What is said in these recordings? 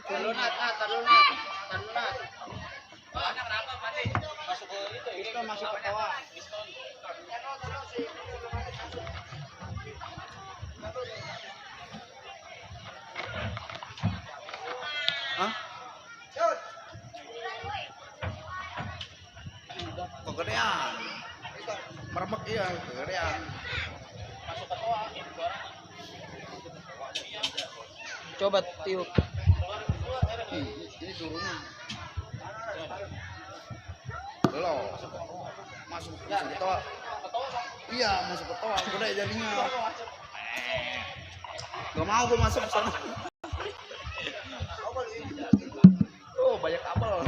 Talunat. Kenapa, Pati? Masuk ke itu ya? Diskon masuk ke bawah. Diskon. Hah? Kegedean. Merebek iya, kegedean. Masuk ke bawah. Coba tiup. Ini turunnya. Belum. Masuk ke toa. Iya, masuk ke toa. Gede jadinya. Gak mau gue masuk ke sana. Oh, banyak kabel.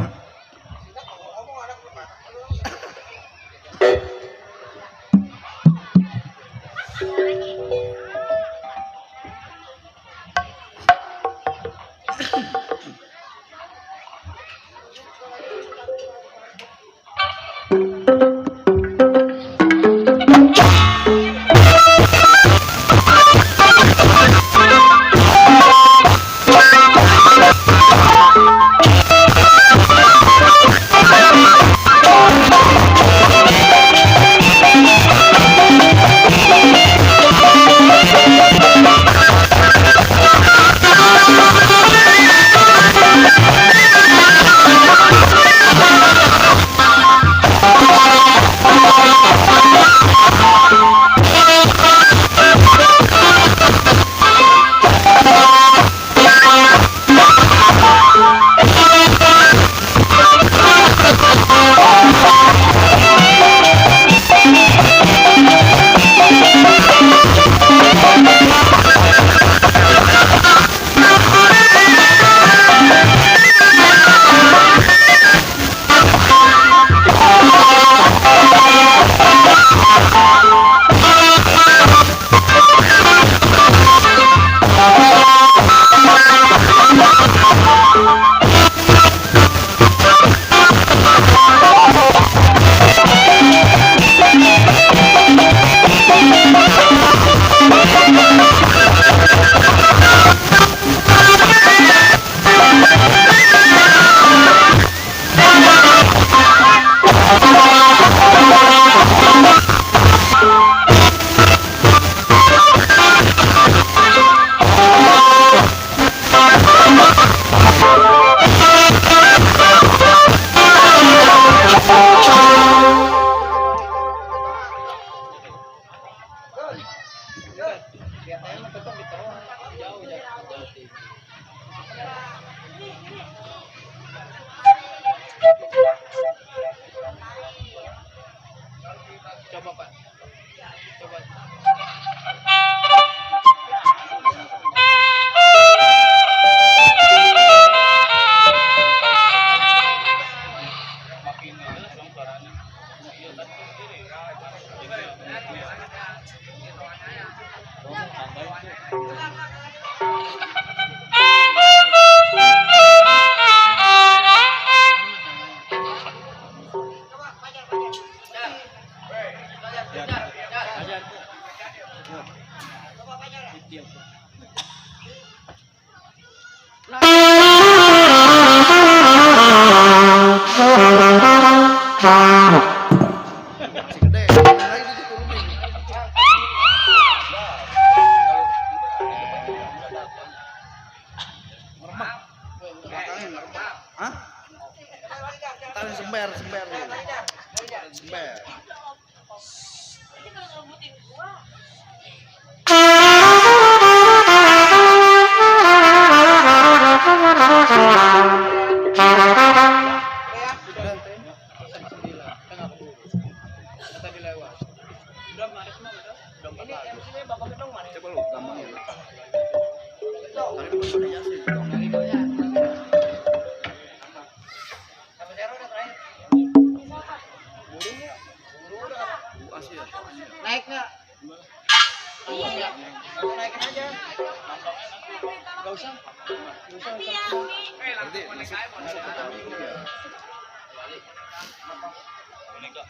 Coba, Pak. Coba. Makin jelas dong suaranya. Iya, tadi sendiri. Tambahin tuh. Masih gede. Lagi diturunin. Merebak. Belakangnya merebak. Hah? Tadi sember. Sember. Coba lu gampangnya. Tadi udah Yasin. Naik nggak? Iya. Naikin aja. Gak usah. Berarti masuk ke kami ya. Naik aja.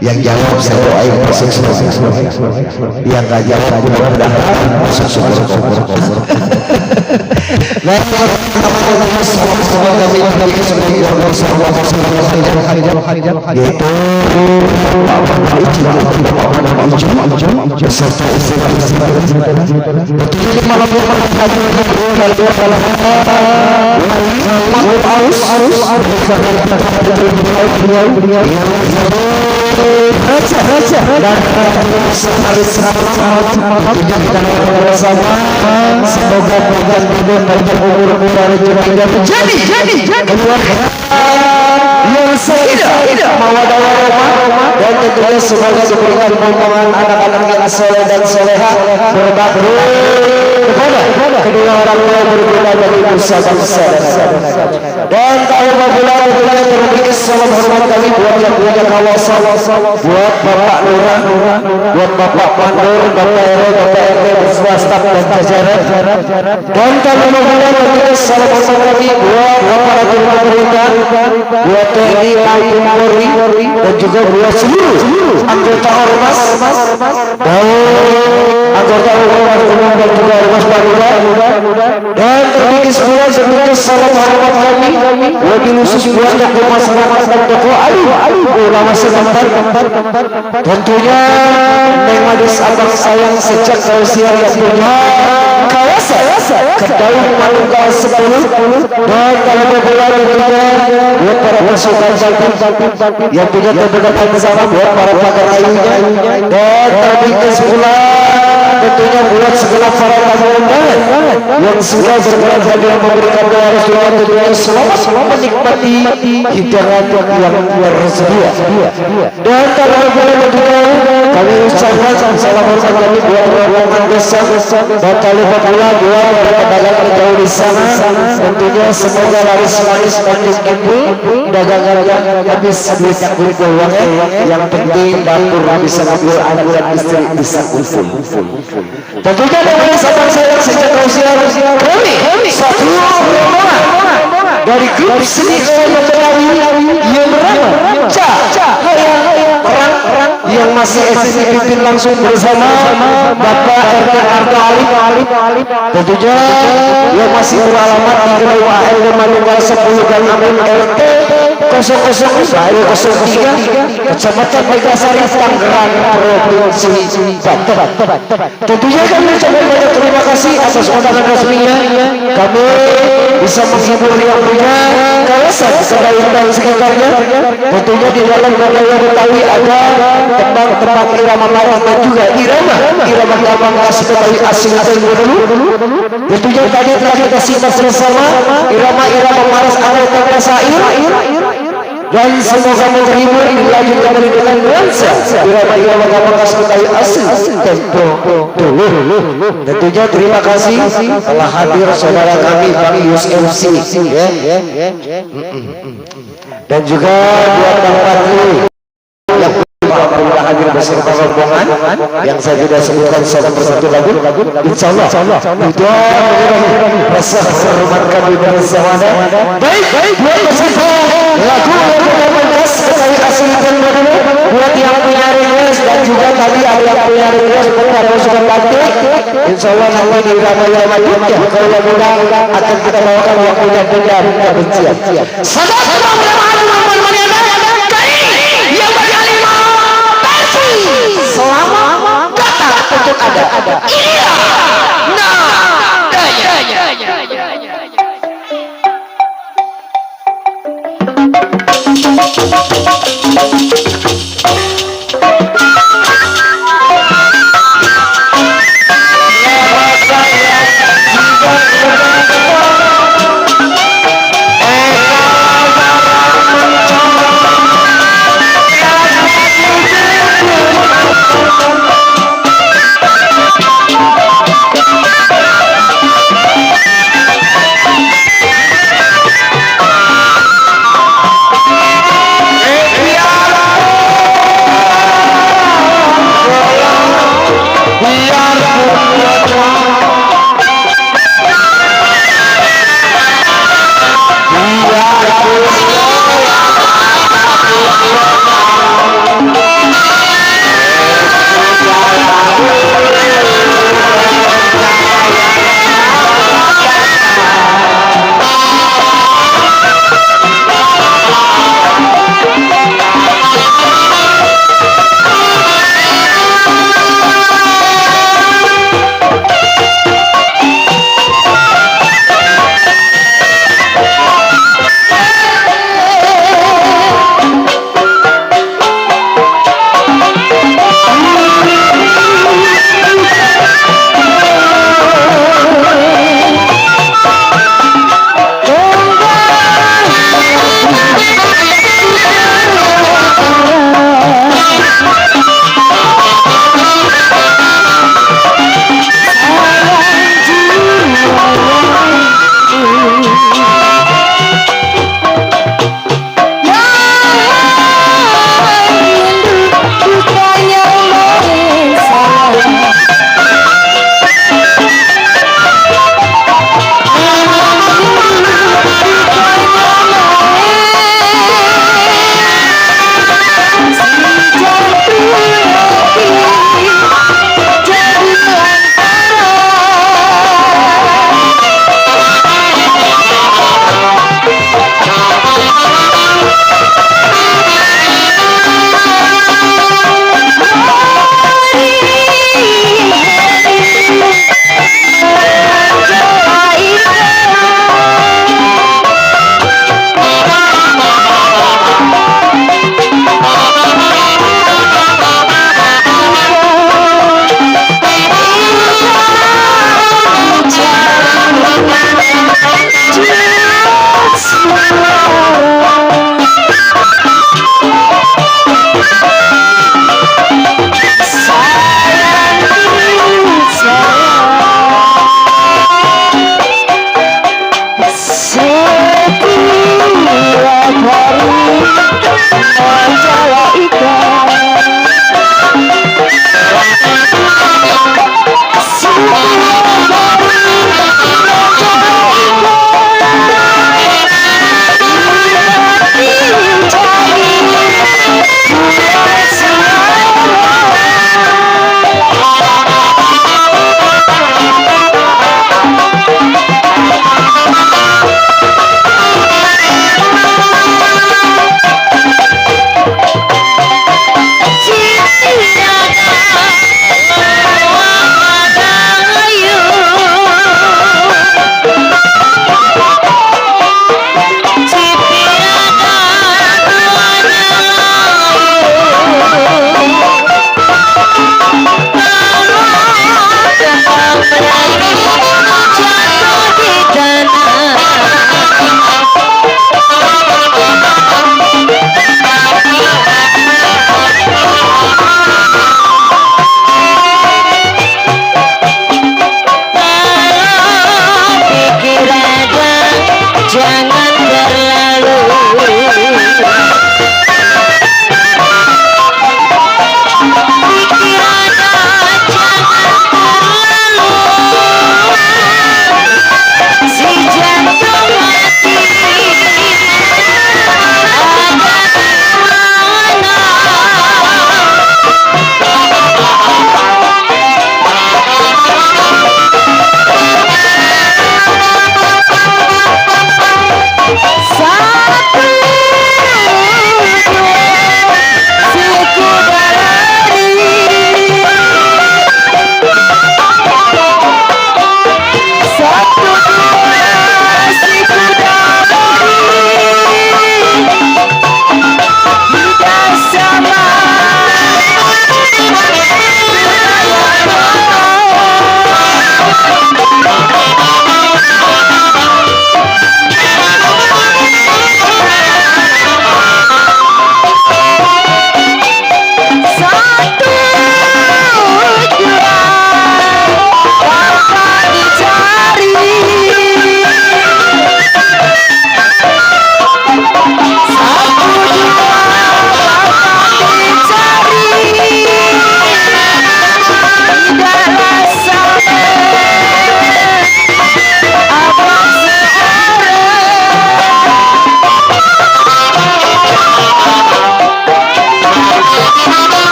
Yang jawab saya doain masuk semua. Yang gak jawab mudah-mudahan masuk syukur. Semoga bukan banyak umur-umur jadi yang tidak mawadah dan tentunya semoga diberikan hubungan anak-anak yang soleh dan soleha berbakti kepada kedua orang tua berbeda dari usaha bangsa dan kalau apabila kita memberikan salam hormat kami buat yang punya kawasan, buat Bapak Lurah, buat Bapak Pandur, Bapak RW, Bapak RT, beserta staf dan jajaran. Dan kalau apabila memberikan salam hormat kami buat aparatur pemerintah, buat TNI, Polri, dan juga buat seluruh anggota ormas dan anggota ormas dan juga ormas Baruda. Dan terbikin semua sebagai salam hormat kami wabil khusus buat tokoh masyarakat dan tokoh ulama sebentar. Tentunya Neng Madis abang sayang sejak usia yang punya kawasan Kedaung Malunggal 10 dan kalau berbeda tentunya buat para pasukan yang punya kebenaran bersama buat para pakar ayunya dan terbikin semula tentunya buat segala para tamu undangan yang sudah bergerak dan memberikan doa Rasulullah tentunya selamat menikmati hidangan yang tersedia. Dan kalau boleh tentunya kami ucapkan salam hormat kami buat rombongan desa dan kali pula buat pedagang yang jauh di sana tentunya semoga laris manis ibu dagangan yang habis duitnya kumpul uangnya yang penting dapur bisa kumpul anak dan istri bisa kumpul. Tentunya dengan sahabat saya sejak usia kami satu rombongan dari grup seni Betawi yang bernama Cahaya Perang yang masih eksis dipimpin langsung bersama Bapak RT Arto Ali, tentunya yang masih beralamat di Gedung ALD Manunggal 10 Gang Amin RT 0003 Kecamatan Megasari Tangerang Provinsi Banten. Tentunya kami ucapkan banyak terima kasih atas undangan resminya. Kami bisa menghibur yang punya kawasan Sedayu dan sekitarnya. Tentunya di dalam budaya Betawi ada tembang-tembang irama marah dan juga irama gambang khas Betawi asing dulu. Tentunya tadi telah kita simak bersama irama-irama maras awal tangga sair. Dan semoga menghibur dilanjutkan dengan nuansa irama-irama gambang khas Betawi asing tempo dulu. Tentunya terima kasih telah hadir saudara kami Bang Yus MC ya. Dan juga buat Bang Patli yang alhamdulillah hadir beserta rombongan yang saya sudah sebutkan satu persatu lagu. Insyaallah itu rasa hormat kami bersama. Baik buat peserta lagu khas Betawi asli dan baru buat yang punya request dan juga tadi ada yang punya request kepada pasukan batik. Insyaallah nanti di irama-irama dunia kalau mudah akan kita bawakan yang punya dendam kebencian. Selama datang untuk ada. Iya. Nah,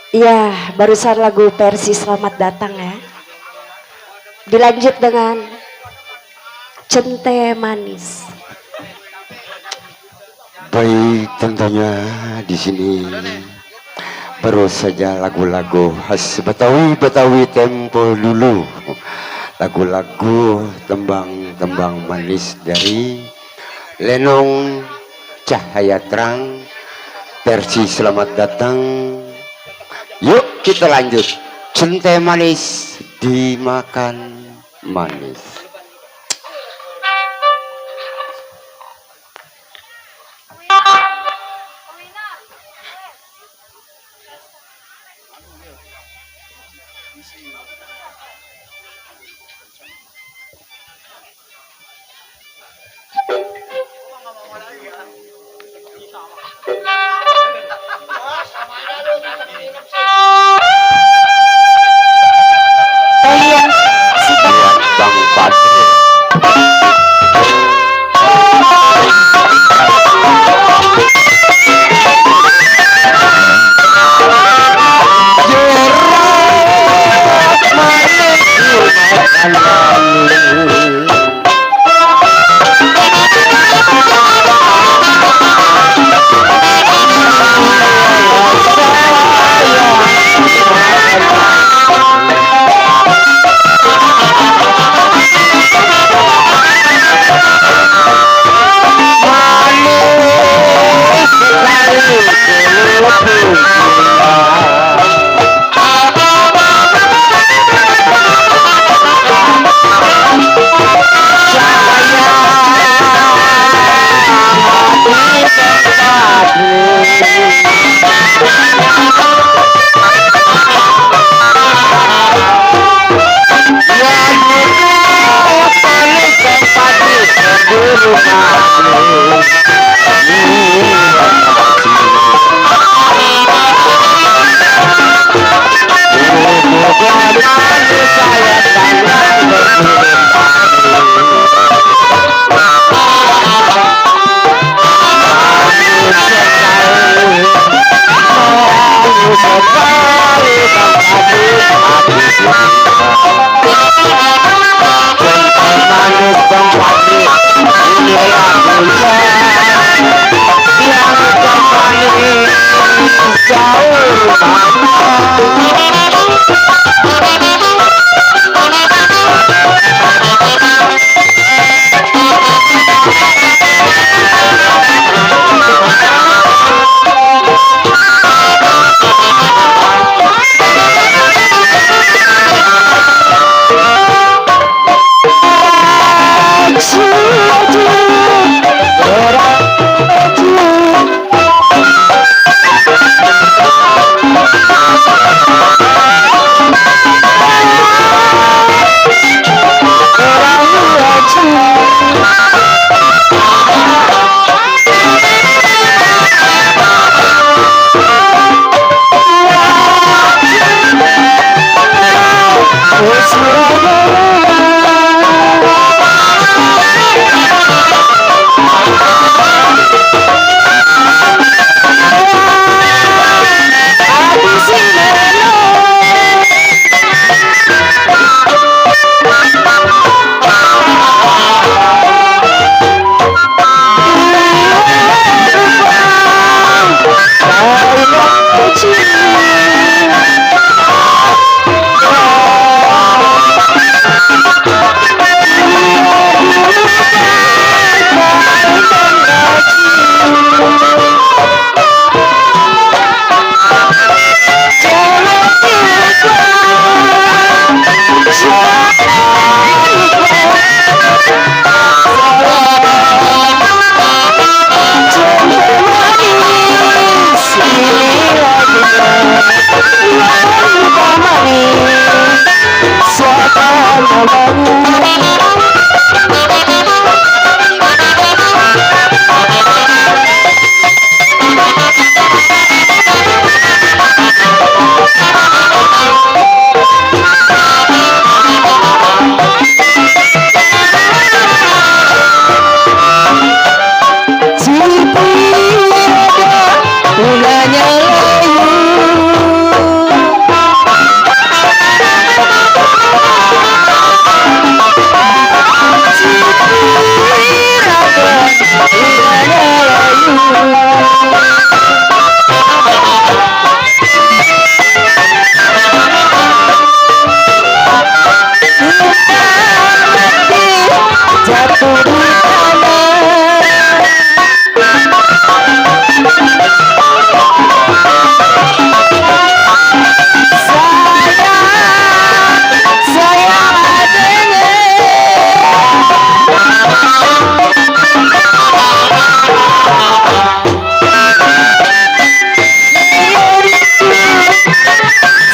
Ya, barusan lagu versi Selamat Datang ya. Dilanjut dengan Cente Manis. Baik, tentunya di sini baru saja lagu-lagu khas Betawi tempo dulu. Lagu-lagu tembang-tembang manis dari Lenong Cahaya Terang versi Selamat Datang. Yuk kita lanjut. Cente manis dimakan manis. Kalian Lihat Bang Padre. jatuh di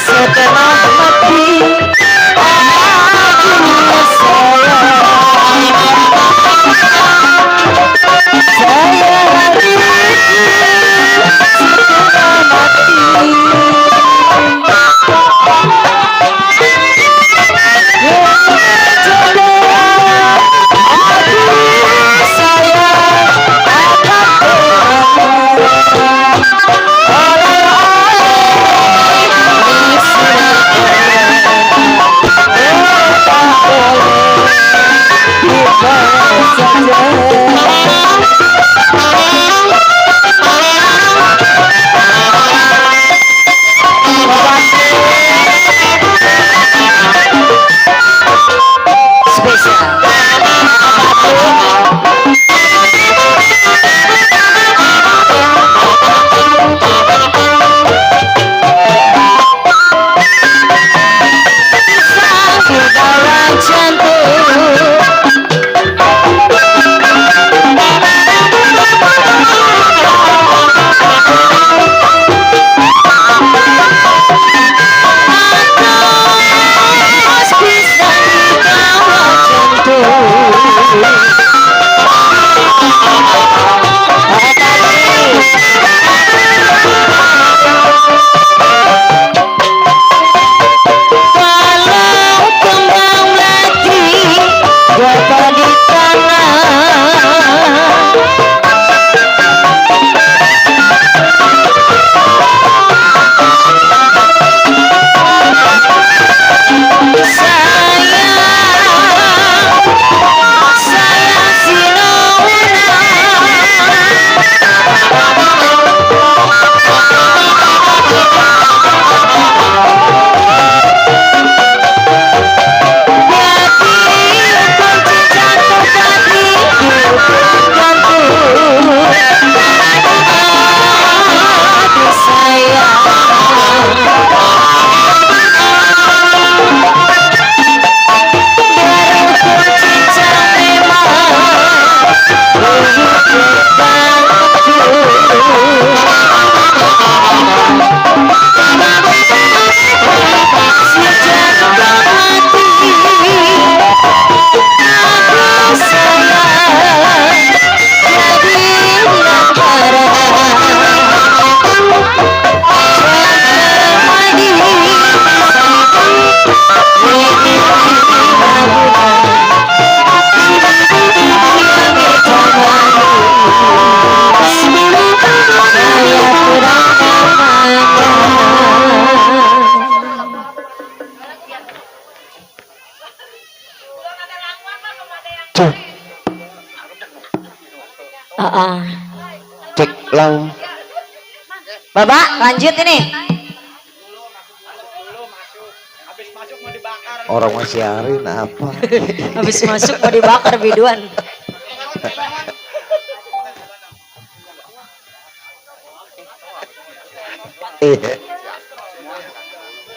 setelah mati Cek lang. Bapak, lanjut ini. Habis masuk mau dibakar. Orang masih hari apa? Habis masuk mau dibakar biduan.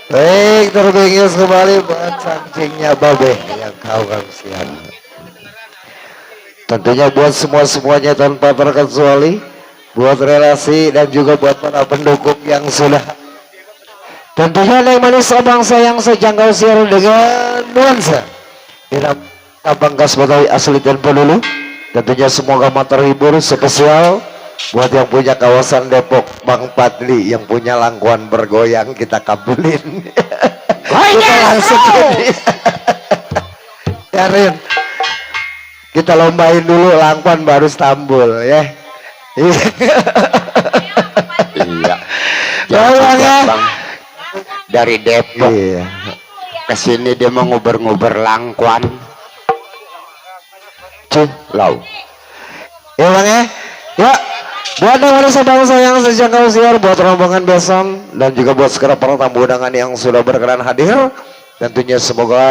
Baik, terbingis kembali buat sancingnya Babe yang kawan siang. Tentunya buat semua-semuanya tanpa terkecuali, buat relasi dan juga buat para pendukung yang sudah tentunya yang manis abang sayang sejangkau siar dengan nuansa dalam abang gas Betawi asli dan pelulu. Tentunya semoga terhibur, spesial buat yang punya kawasan Depok, Bang Padli yang punya langkuan bergoyang kita kabulin. Kita langsung ini. Yarin, kita lombain dulu langkuan baru Istanbul ya. Iya. Jangan Bang. Dari Depok ke sini dia mau nguber-nguber langkuan. Lau. Ya Bang ya. Ya. Buat yang manis bangsa yang sejangkau siar, buat rombongan besom, dan juga buat segera para tamu undangan yang sudah berkenan hadir. Tentunya semoga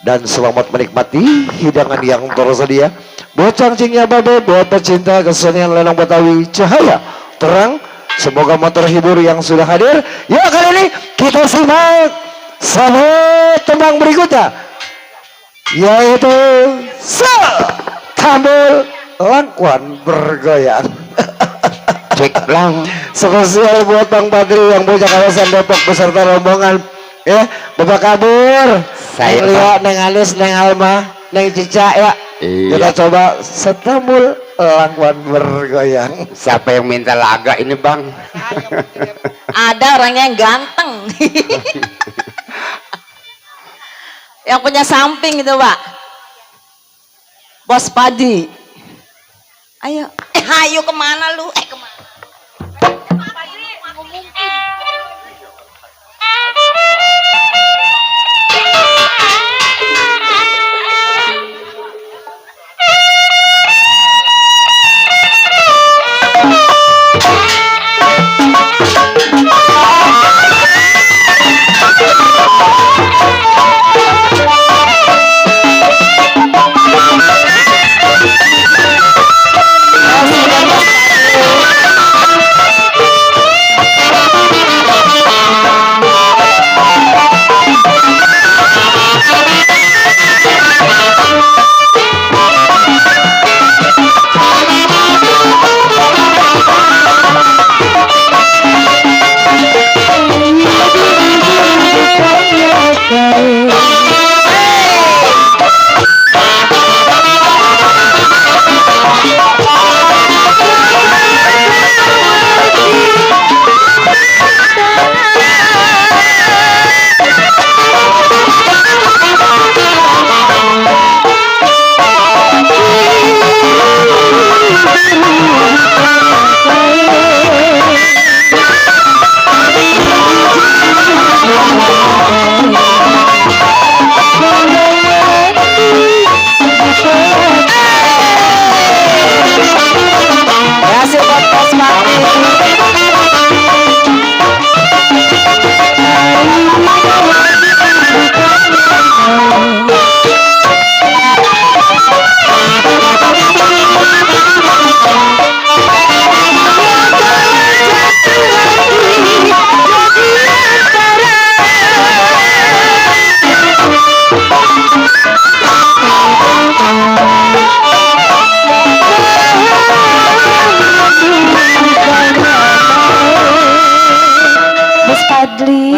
dan selamat menikmati hidangan yang tersedia. Buat cangcingnya babe, buat pecinta kesenian lenong Betawi cahaya terang, semoga mau terhibur yang sudah hadir. Ya, kali ini kita simak sampai tembang berikutnya, yaitu Tambul Langkuan Bergoyang. Cek lang. Spesial buat Bang Badri yang punya kawasan Depok beserta rombongan. Ya, Bapak Kabur. Saya, lihat Neng Alis, Neng Alma, Neng Cica ya. Iya. Kita coba Tambul Langkuan Bergoyang. Siapa yang minta laga ini bang? Ada orangnya yang ganteng. Yang punya samping itu Pak. Bos Padi. Ayo. Ayo kemana lu? Kemana?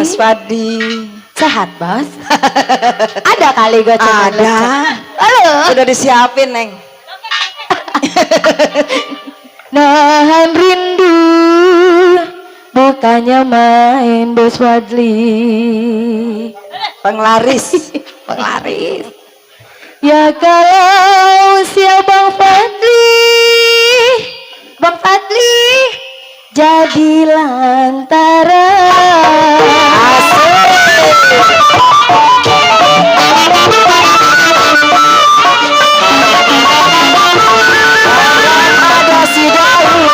Mas Fadli. Sehat, Bos? Ada kali gocengan. Ada. Halo. Udah disiapin, Neng. Nahan rindu bukannya main, Bos Fadli. Penglaris. Penglaris. Ya kalau siapa Bang Fadli, Bang Fadli jadi lantaran. Ada si Daud.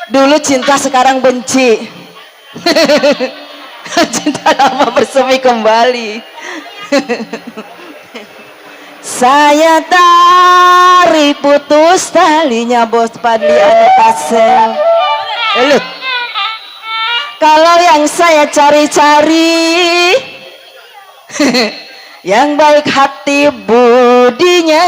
Dulu cinta sekarang benci. Cinta lama bersemi kembali. Saya tarik putus talinya Bos Padli anu Tasel. Kalau yang saya cari-cari yang baik hati budinya.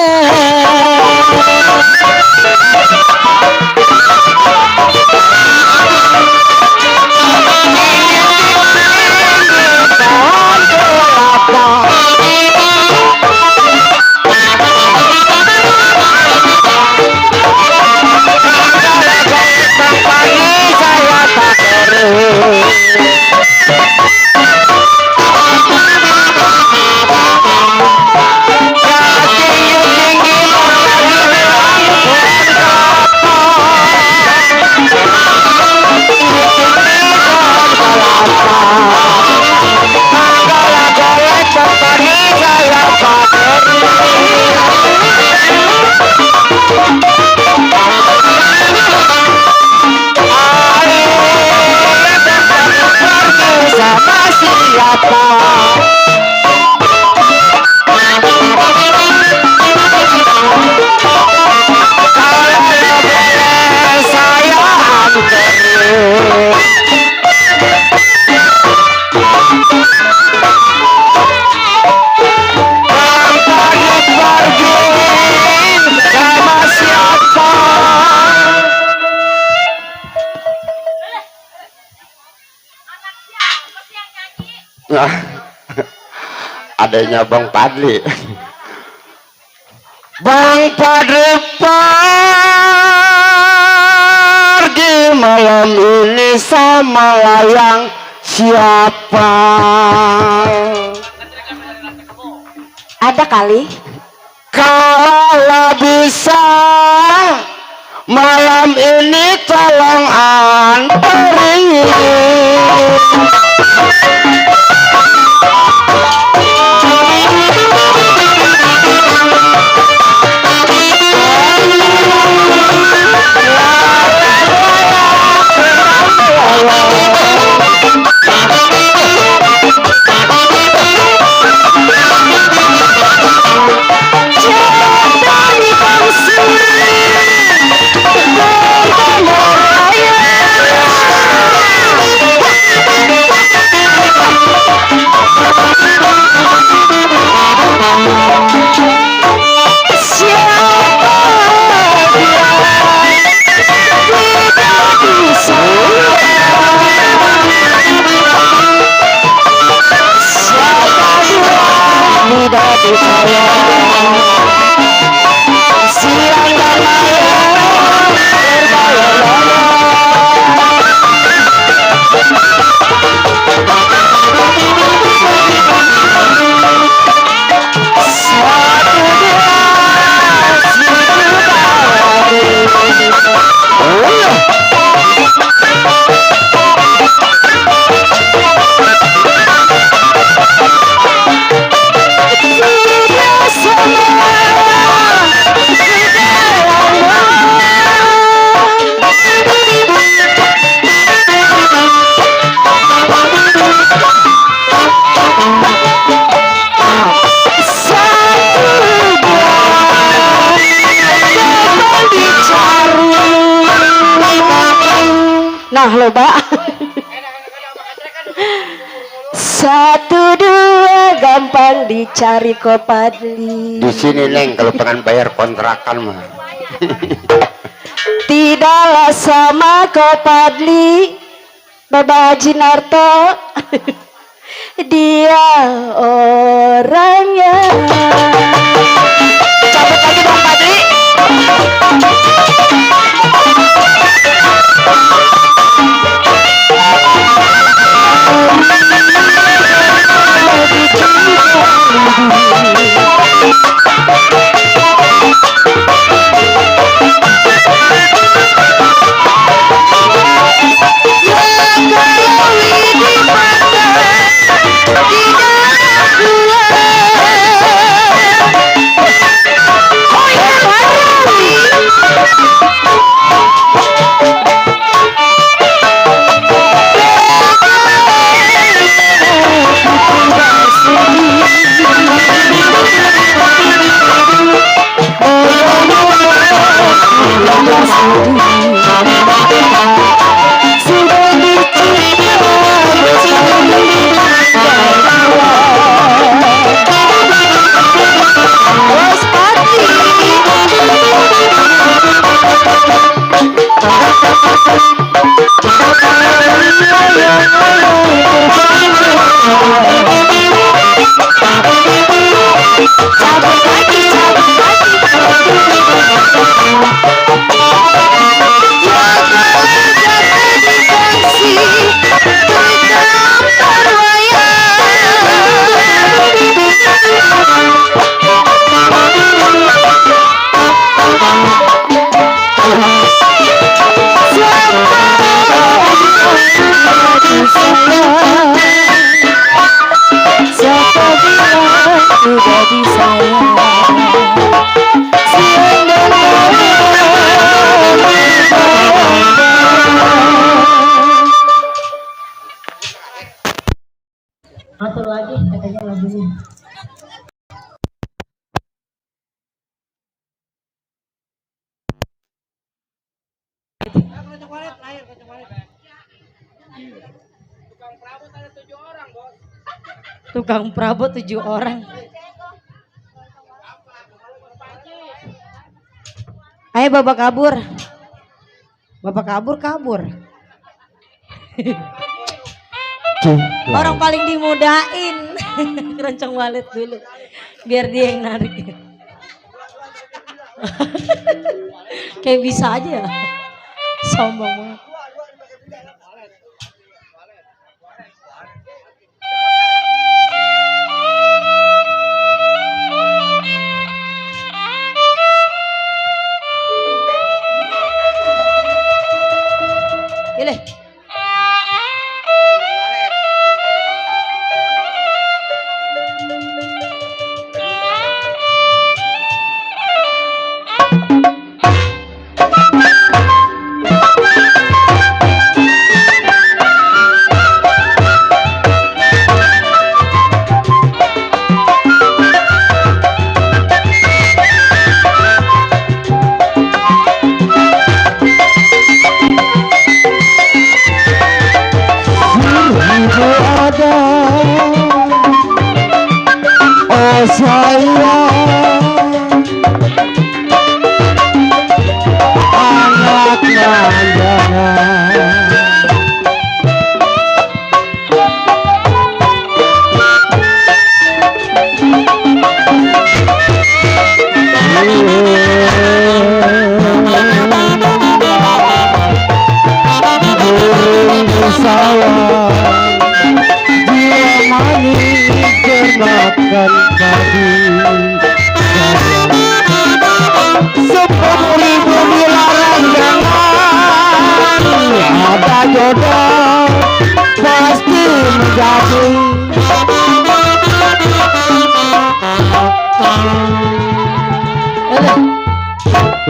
Nah, adanya Bang Padli. Bang Padli pergi malam ini sama layang siapa? Ada kali. Kalau bisa malam ini tolong anterin. Nah loba. Satu dua gampang dicari Ko Padli. Di sini Neng kalau pengen bayar kontrakan mah. Tidaklah sama Ko Padli, Baba Haji Narto. Dia orangnya. Cabut lagi Bang Padli. jadi sayang. Atur lagi katanya lagunya. Tukang perabot 7 orang. Ayo bapak kabur. Bapak kabur. Orang paling dimudain. Keroncong walet dulu. Biar dia yang narik. Kayak bisa aja. Sombong banget. Pilih.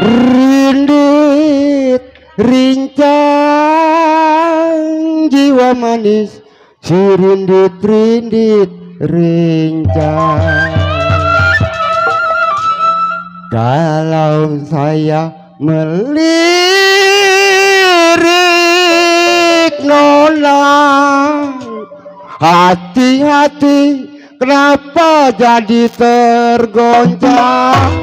Rindit rincang jiwa manis, si rindit rincang. Kalau saya melirik nona, hati-hati kenapa jadi tergoncang.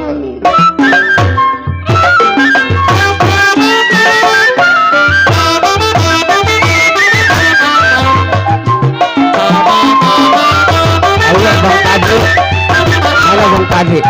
Halo Bang Padri.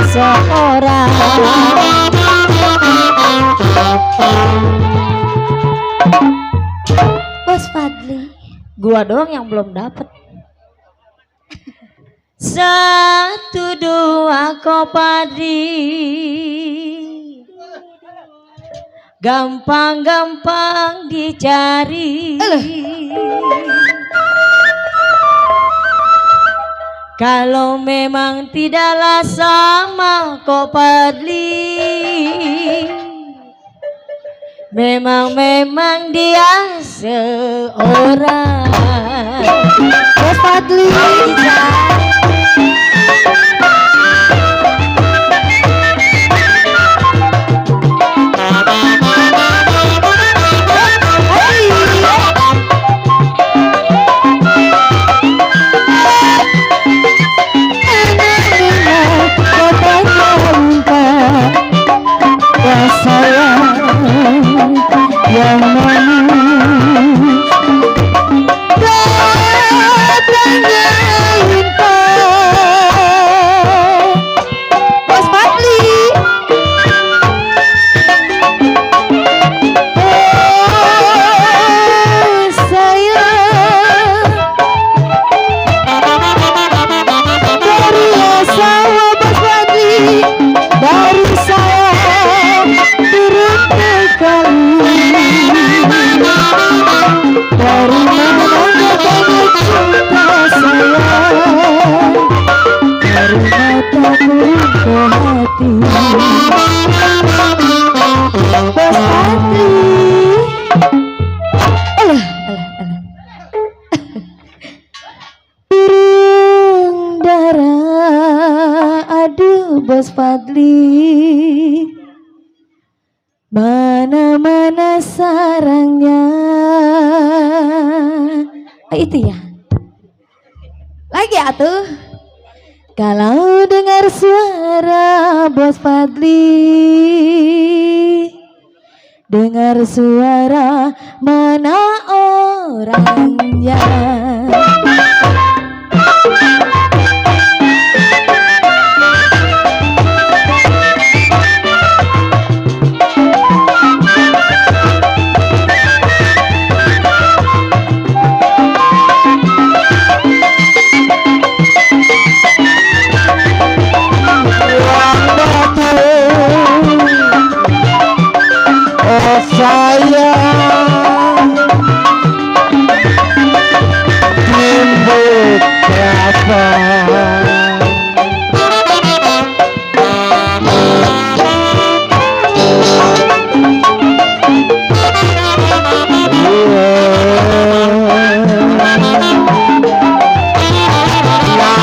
Seorang Bos Fadli, gua doang yang belum dapet. 1, 2 Kopadi, gampang-gampang dicari. Kalau memang tidaklah sama kok Padli, memang dia seorang. Kok Padli Bos Fadli, mana-mana sarangnya. Itu ya. Lagi atuh. Kalau dengar suara Bos Fadli, dengar suara mana orangnya. Sayang timbul apa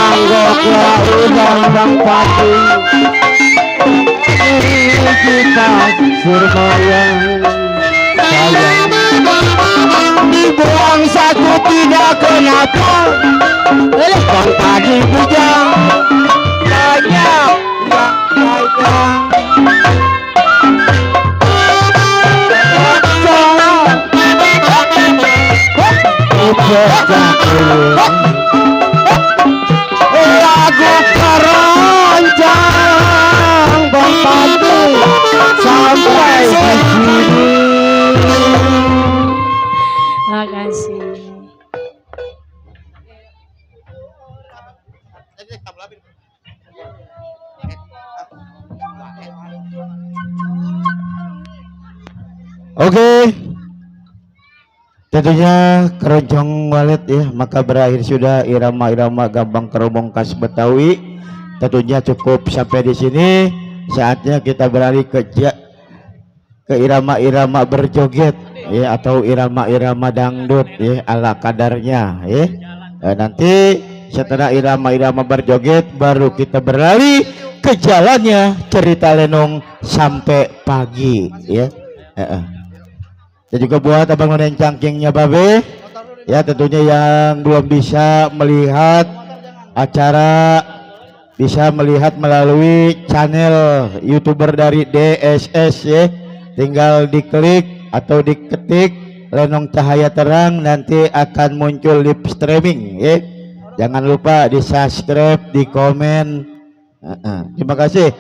nanggoklah undang-undang pati kita surmayang sayang dibuang satu tidak kenapa bang tadi bujang banyak lagu keroncong bang tadi sampai di sini. Makasih. Oke, tentunya keroncong walet ya, maka berakhir sudah irama-irama gambang keromong khas Betawi. Tentunya cukup sampai di sini. Saatnya kita beralih ke irama-irama berjoget ya, atau irama-irama dangdut ya, ala kadarnya ya. Nanti setelah irama-irama berjoget baru kita beralih ke jalannya cerita lenong sampai pagi ya. Dan juga buat abang nonen cangkingnya babe ya, tentunya yang belum bisa melihat acara bisa melihat melalui channel YouTuber dari DSS ya, tinggal diklik atau diketik Lenong Cahaya Terang, nanti akan muncul live streaming ya. Jangan lupa di subscribe, di komen. Terima kasih.